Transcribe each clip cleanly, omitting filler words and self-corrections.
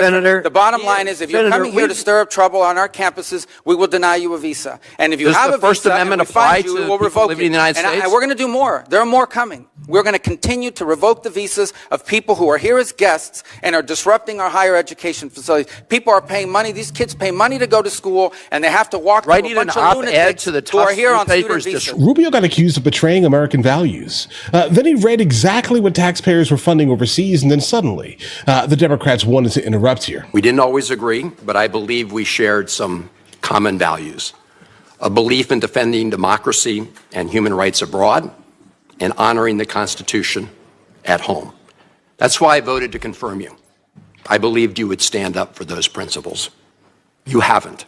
Senator, the bottom line is, if you're coming here to stir up trouble on our campuses, we will deny you a visa. And if you have a First visa Amendment and we find you, apply to we'll people revoke living in it. the United States? And we're going to do more. There are more coming. We're going to continue to revoke the visas of people who are here as guests and are disrupting our higher education facilities. People are paying money. These kids pay money to go to school, and they have to walk through a bunch of lunatics who are here on student visas. Rubio got accused of betraying American values. Then he read exactly what taxpayers were funding overseas, and then suddenly, the Democrats wanted to interrupt here. We didn't always agree, but I believe we shared some common values. A belief in defending democracy and human rights abroad, and honoring the Constitution at home. That's why I voted to confirm you. I believed you would stand up for those principles. You haven't.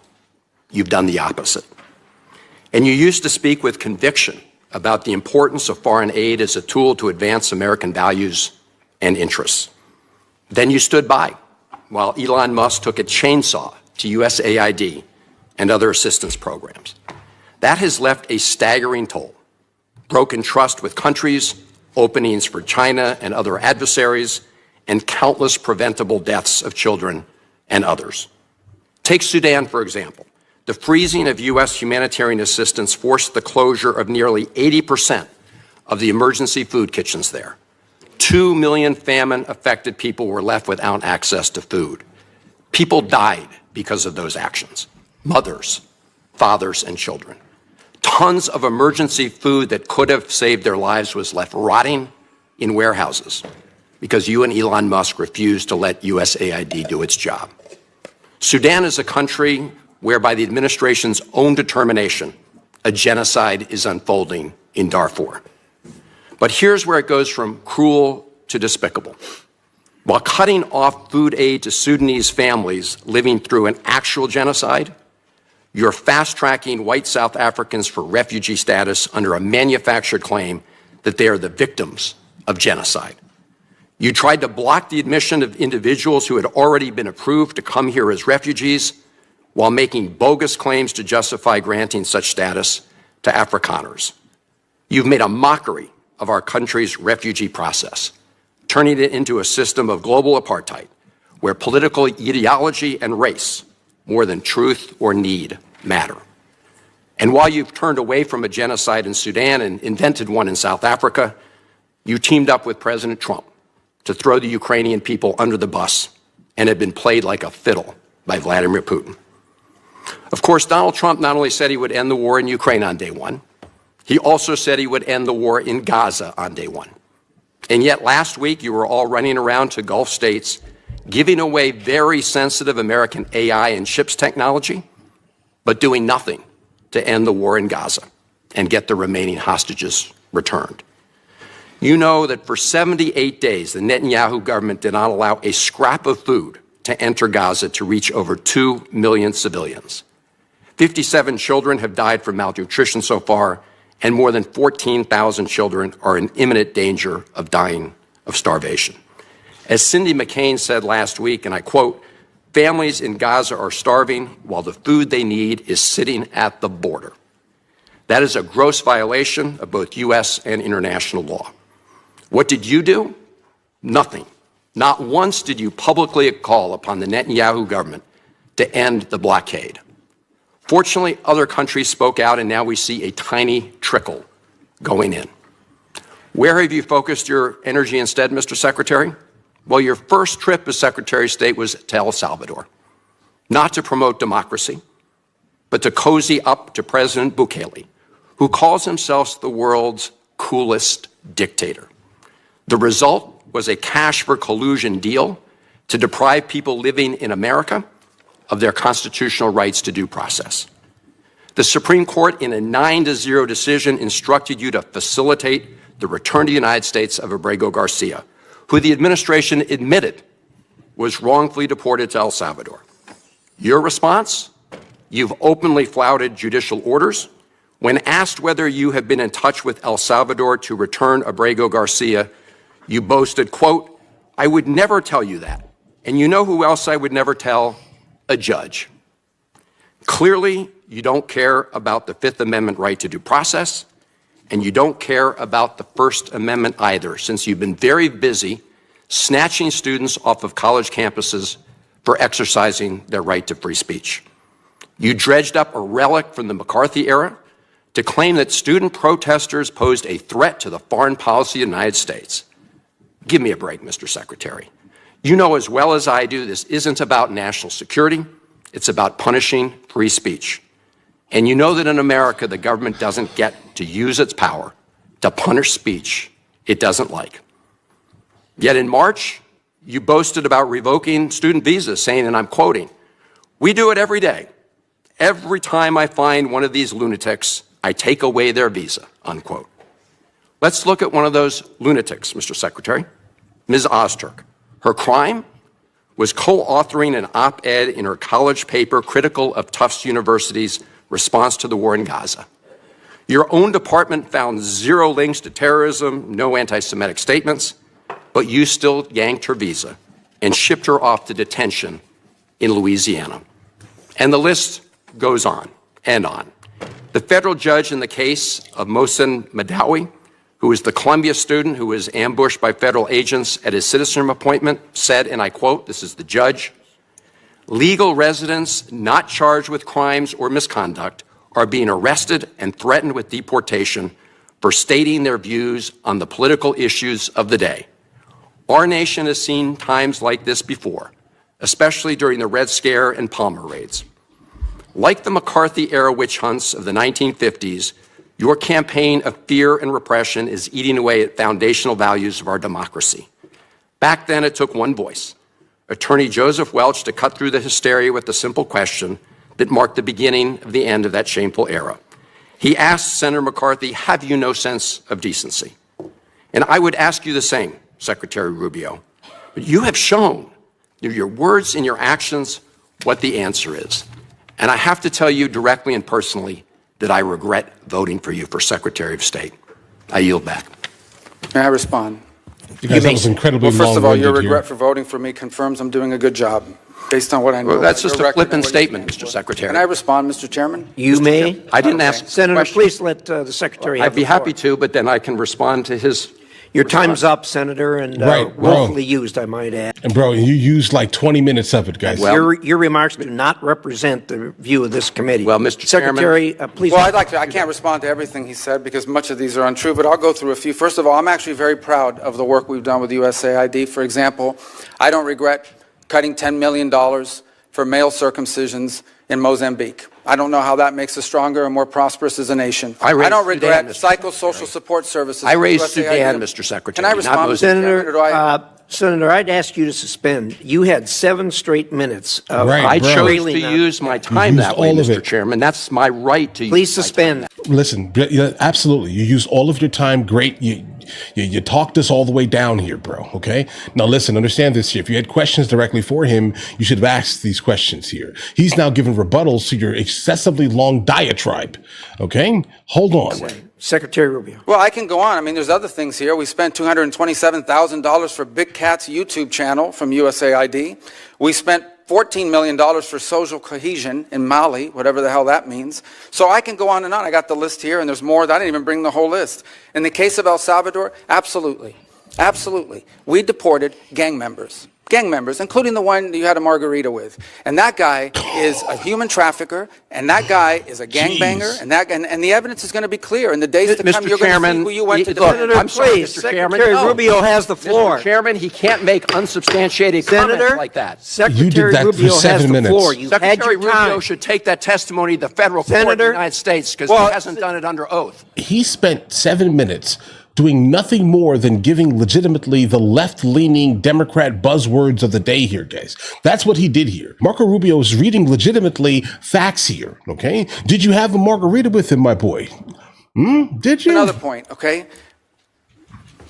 You've done the opposite. And you used to speak with conviction about the importance of foreign aid as a tool to advance American values and interests. Then you stood by while Elon Musk took a chainsaw to USAID and other assistance programs. That has left a staggering toll. Broken trust with countries, openings for China and other adversaries, and countless preventable deaths of children and others. Take Sudan, for example. The freezing of U.S. humanitarian assistance forced the closure of nearly 80% of the emergency food kitchens there. 2 million famine-affected people were left without access to food. People died because of those actions. Mothers, fathers, and children. Tons of emergency food that could have saved their lives was left rotting in warehouses because you and Elon Musk refused to let USAID do its job. Sudan is a country where, by the administration's own determination, a genocide is unfolding in Darfur. But here's where it goes from cruel to despicable. While cutting off food aid to Sudanese families living through an actual genocide, you're fast-tracking white South Africans for refugee status under a manufactured claim that they are the victims of genocide. You tried to block the admission of individuals who had already been approved to come here as refugees while making bogus claims to justify granting such status to Afrikaners. You've made a mockery of our country's refugee process, turning it into a system of global apartheid where political ideology and race, more than truth or need, matter. And while you've turned away from a genocide in Sudan and invented one in South Africa, you teamed up with President Trump to throw the Ukrainian people under the bus and have been played like a fiddle by Vladimir Putin. Of course, Donald Trump not only said he would end the war in Ukraine on day one, he also said he would end the war in Gaza on day one. And yet last week you were all running around to Gulf states giving away very sensitive American AI and chips technology, but doing nothing to end the war in Gaza and get the remaining hostages returned. You know that for 78 days, the Netanyahu government did not allow a scrap of food to enter Gaza to reach over 2 million civilians. 57 children have died from malnutrition so far, and more than 14,000 children are in imminent danger of dying of starvation. As Cindy McCain said last week, and I quote, "Families in Gaza are starving while the food they need is sitting at the border." That is a gross violation of both U.S. and international law. What did you do? Nothing. Not once did you publicly call upon the Netanyahu government to end the blockade. Fortunately, other countries spoke out, and now we see a tiny trickle going in. Where have you focused your energy instead, Mr. Secretary? Well, your first trip as Secretary of State was to El Salvador, not to promote democracy, but to cozy up to President Bukele, who calls himself the world's coolest dictator. The result was a cash for collusion deal to deprive people living in America of their constitutional rights to due process. The Supreme Court, in a 9-0 decision, instructed you to facilitate the return to the United States of Abrego Garcia, who the administration admitted was wrongfully deported to El Salvador. Your response? You've openly flouted judicial orders. When asked whether you have been in touch with El Salvador to return Abrego Garcia, you boasted, quote, "I would never tell you that. And you know who else I would never tell? A judge." Clearly, you don't care about the Fifth Amendment right to due process, and you don't care about the First Amendment either, since you've been very busy snatching students off of college campuses for exercising their right to free speech. You dredged up a relic from the McCarthy era to claim that student protesters posed a threat to the foreign policy of the United States. Give me a break, Mr. Secretary. You know as well as I do this isn't about national security, it's about punishing free speech. And you know that in America the government doesn't get to use its power to punish speech it doesn't like. Yet in March, you boasted about revoking student visas, saying, and I'm quoting, "We do it every day. Every time I find one of these lunatics, I take away their visa," unquote. Let's look at one of those lunatics, Mr. Secretary, Ms. Ozturk. Her crime was co-authoring an op-ed in her college paper critical of Tufts University's response to the war in Gaza. Your own department found zero links to terrorism, no anti-Semitic statements, but you still yanked her visa and shipped her off to detention in Louisiana. And the list goes on and on. The federal judge in the case of Mohsen Madawi, who is the Columbia student who was ambushed by federal agents at his citizenship appointment, said, and I quote, this is the judge, "Legal residents not charged with crimes or misconduct are being arrested and threatened with deportation for stating their views on the political issues of the day. Our nation has seen times like this before, especially during the Red Scare and Palmer raids. Like the McCarthy-era witch hunts of the 1950s, your campaign of fear and repression is eating away at foundational values of our democracy. Back then, it took one voice, Attorney Joseph Welch, to cut through the hysteria with the simple question that marked the beginning of the end of that shameful era. He asked Senator McCarthy, have you no sense of decency? And I would ask you the same, Secretary Rubio. But you have shown through your words and your actions what the answer is. And I have to tell you directly and personally that I regret voting for you for Secretary of State. I yield back. May I respond? You guys, that was incredibly Well, first of all, your long-winded regret here. for voting for me confirms I'm doing a good job, based on what I know. Well, that's about just your a record flippant and what you statement, stand Mr. for. Secretary. Can I respond, Mr. Chairman? You may. I didn't Okay. ask. Senator, question. please let the Secretary have I'd be the floor. happy to, but then I can respond to his. Your time's up, Senator, and Right, bro. willfully used, I might add. And bro, you used like 20 minutes of it, guys. Your remarks do not represent the view of this committee. Well, Mr. Chairman- Secretary, please. Well, I'd like to. I can't respond to everything he said because much of these are untrue, but I'll go through a few. First of all, I'm actually very proud of the work we've done with USAID. For example, I don't regret cutting $10 million for male circumcisions in Mozambique. I don't know how that makes us stronger and more prosperous as a nation. I raised don't regret Sudan, Mr. psychosocial support services. I for raised USAID. Sudan, Mr. Secretary, Can I not respond, Mr. Mozambique. Chairman, or do I? Senator, I'd ask you to suspend. You had 7 straight minutes of Right, I bro. chose really to not- use my time used that way, all of Mr. it. Chairman. That's my right to Please use my suspend. time. Listen, yeah, absolutely. You used all of your time. Great. You talked us all the way down here, bro. Okay. Now listen, understand this here. If you had questions directly for him, you should have asked these questions here. He's now giving rebuttals to your excessively long diatribe. Okay. Hold on. Secretary Rubio. Well, I can go on. I mean, there's other things here. We spent $227,000 for Big Cat's YouTube channel from USAID. We spent $14 million for social cohesion in Mali, whatever the hell that means. So I can go on and on. I got the list here, and there's more. I didn't even bring the whole list. In the case of El Salvador, absolutely. Absolutely. We deported gang members, including the one that you had a margarita with. And that guy is a human trafficker, and that guy is a gangbanger, and the evidence is going to be clear. In the days to come, Mr. you're going to see Chairman, who you went to look, defend. I'm sorry, please, Mr. Chairman. Secretary No. Rubio has the floor. Mr. Chairman, he can't make unsubstantiated comments Senator, like that. Secretary You did that for Rubio has 7 the minutes. floor. You had Secretary your time. Rubio should take that testimony to the federal court in the Senator, United States because well, he hasn't done it under oath. He spent 7 minutes doing nothing more than giving legitimately the left-leaning Democrat buzzwords of the day here, guys. That's what he did here. Marco Rubio is reading legitimately facts here, okay? Did you have a margarita with him, my boy? Did you? Another point, okay?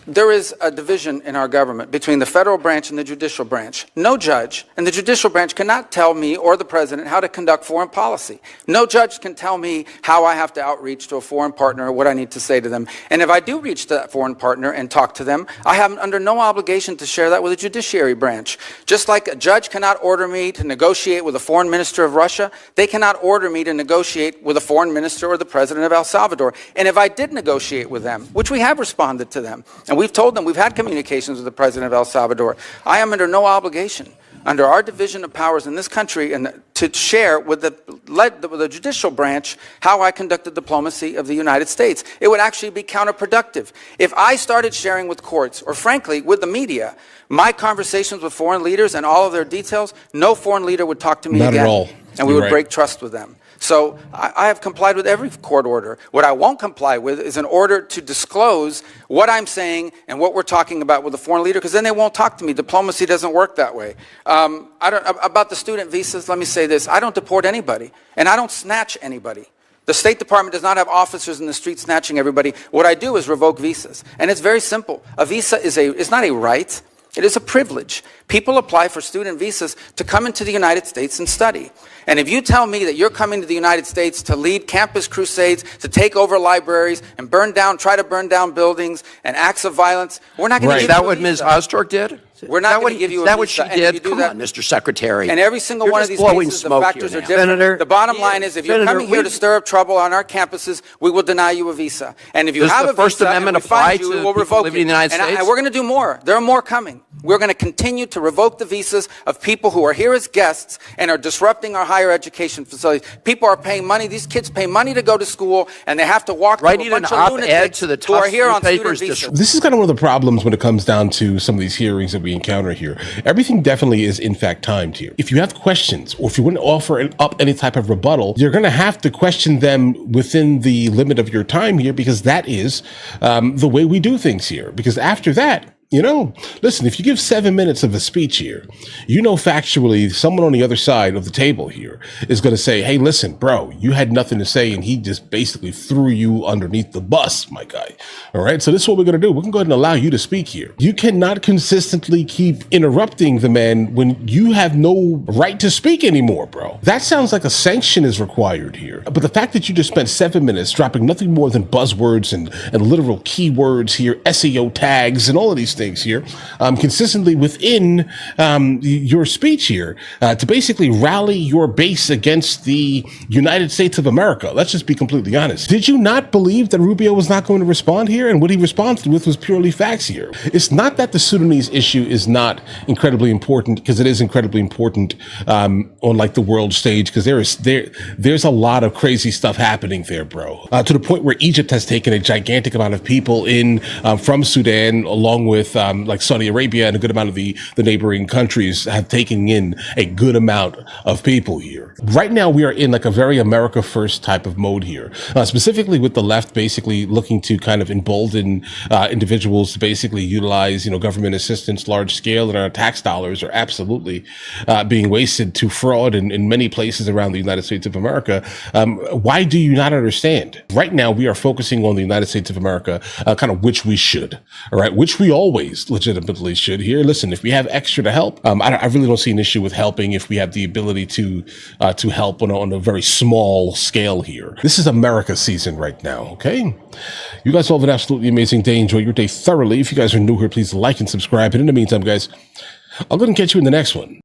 There is a division in our government between the federal branch and the judicial branch. No judge in the judicial branch cannot tell me or the president how to conduct foreign policy. No judge can tell me how I have to outreach to a foreign partner or what I need to say to them. And if I do reach to that foreign partner and talk to them, I have under no obligation to share that with the judiciary branch. Just like a judge cannot order me to negotiate with a foreign minister of Russia, they cannot order me to negotiate with a foreign minister or the president of El Salvador. And if I did negotiate with them, which we have responded to them, and we've told them we've had communications with the president of El Salvador, I am under no obligation under our division of powers in this country and to share with the judicial branch how I conduct the diplomacy of the United States. It would actually be counterproductive. If I started sharing with courts, or frankly, with the media, my conversations with foreign leaders and all of their details, no foreign leader would talk to me Not again. at all. And we You're would right. break trust with them. So I have complied with every court order. What I won't comply with is an order to disclose what I'm saying and what we're talking about with a foreign leader, because then they won't talk to me. Diplomacy doesn't work that way. About the student visas, let me say this. I don't deport anybody, and I don't snatch anybody. The State Department does not have officers in the street snatching everybody. What I do is revoke visas. And it's very simple. A visa is not a right. It is a privilege. People apply for student visas to come into the United States and study. And if you tell me that you're coming to the United States to lead campus crusades, to take over libraries and try to burn down buildings and acts of violence, we're not going to Is give you that a what Ms. visa. Ostorg did? We're not going to give you a Is that what visa. she And if did? you do Come that- on, Mr. Secretary. And every single You're one of just these blowing cases, the smoke factors here are now. different. Senator, the bottom line is, if you're Senator, coming here to stir up trouble on our campuses, we will deny you a visa. And if you Does have the a First visa Amendment and we find apply you, to we'll people revoke living it. in the United States? And we're going to do more. There are more coming. We're going to continue to revoke the visas of people who are here as guests and are disrupting our higher education facilities. People are paying money. These kids pay money to go to school, and they have to walk through a Writing an bunch of op-ed lunatics to the who are Tufts here on newspapers student to visas. This is kind of one of the problems when it comes down to some of these hearings that we encounter here. Everything definitely is, in fact, timed here. If you have questions, or if you want to offer up any type of rebuttal, you're going to have to question them within the limit of your time here, because that is the way we do things here. Because after that, listen, if you give 7 minutes of a speech here, factually, someone on the other side of the table here is going to say, hey, listen, bro, you had nothing to say, and he just basically threw you underneath the bus, my guy. All right. So this is what we're going to do. We're going to go ahead and allow you to speak here. You cannot consistently keep interrupting the man when you have no right to speak anymore, bro. That sounds like a sanction is required here. But the fact that you just spent 7 minutes dropping nothing more than buzzwords and literal keywords here, SEO tags, and all of these things here, consistently within your speech here, to basically rally your base against the United States of America. Let's just be completely honest. Did you not believe that Rubio was not going to respond here? And what he responded with was purely facts here. It's not that the Sudanese issue is not incredibly important, because it is incredibly important on like the world stage, because there's a lot of crazy stuff happening there, bro. To the point where Egypt has taken a gigantic amount of people in from Sudan, along with like Saudi Arabia, and a good amount of the neighboring countries have taken in a good amount of people here. Right now, we are in like a very America first type of mode here, specifically with the left basically looking to kind of embolden individuals to basically utilize, government assistance large scale, and our tax dollars are absolutely being wasted to fraud in many places around the United States of America. Why do you not understand? Right now, we are focusing on the United States of America, kind of which we should, all right, which we always legitimately should here. Listen, if we have extra to help, I really don't see an issue with helping if we have the ability to help on a very small scale here. This is America season right now, okay? You guys all have an absolutely amazing day. Enjoy your day thoroughly. If you guys are new here, please like and subscribe. And in the meantime, guys, I'll go ahead and catch you in the next one.